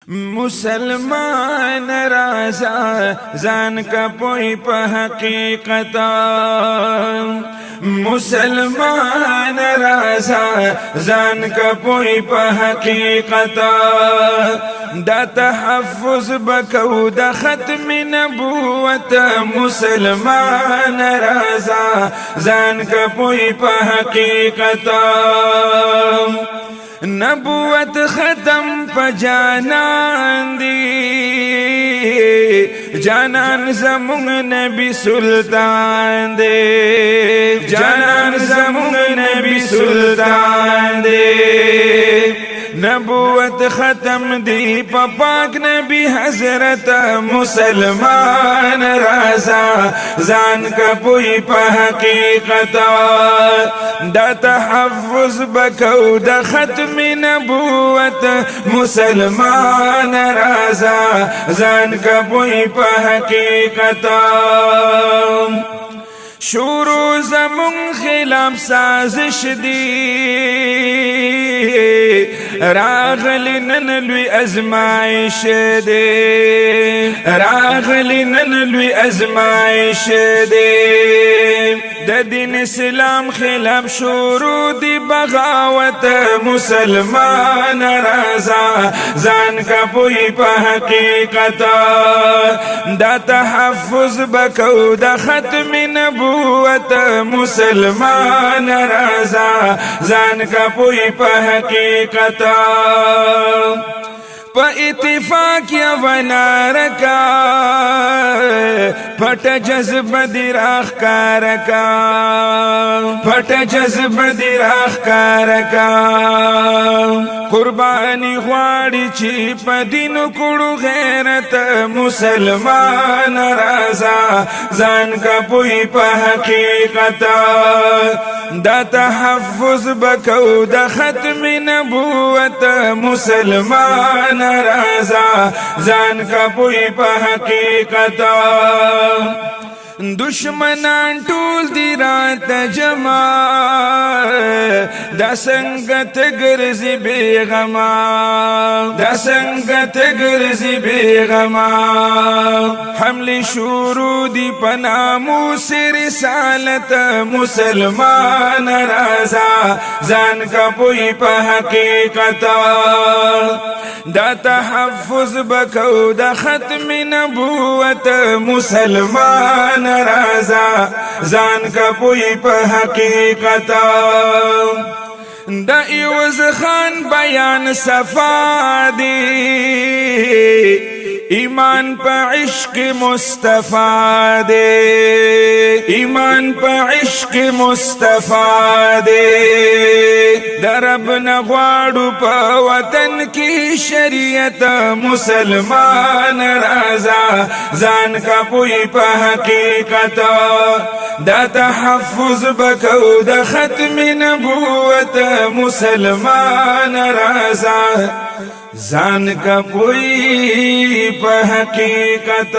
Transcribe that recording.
مسلمان رازا ځان کا پوی په حقیقت مسلمان رازا ځان کا پوی په حقیقت دا تحفظ بکو د ختم نبوت مسلمان رازا ځان کا پوی په حقیقت نبوت ختم پا جانان دی جانان زمون نبی سلطان دی جانان زمون نبی سلطان دی نبوت ختم دی پا پاک نبی حضرت مسلمان رازا ځان کا پوی پا حقیقت دا تحفظ بکو دا ختم نبوت مسلمان رازا ځان کا پوی پا حقیقت شروع زمون خلاف سازش دی راغلی نن لوی ازمائش دی راغلی نن لوی ازمائش دی د دین اسلام خلاف شروع دی بغاوت مسلمان رازا ځان کا پوی په حقیقت دا تحفظ بکو دا ختم نبوت مسلمان رازا ځان کا پوی په حقیقت پا اتفاق یا ونارکا پھٹ جذب دی راخ کارکا پھٹ جذب دی راخ کارکا قربانی غواړي چې په دین کړو غیرت مسلمان رازا ځان کا پوی په حقیقت دا تحفظ بکو دا ختم نبوت مسلمان رازا ځان کا پوی په حقیقت دشمنان ټول دی رات جمع دا سنگت گرزی بیغما دا سنگت گرزی بیغما حمل شروع دی پناموس رسالت مسلمان رازا ځان کا پوی په حقیقت دا تحفظ بکو دا ختم نبوت مسلمان رازا ځان کا پوی په حقیقت دا ایوز خان بیان صفا دی ایمان پا عشق مصطفیٰ دے ایمان پا عشق مصطفیٰ دے درب نغواڑو پا وطن کی شریعت مسلمان رازا ځان کا پوی پا حقیقت دا تحفظ بکو دا ختم نبوت مسلمان رازا ځان کا پوی په حقیقت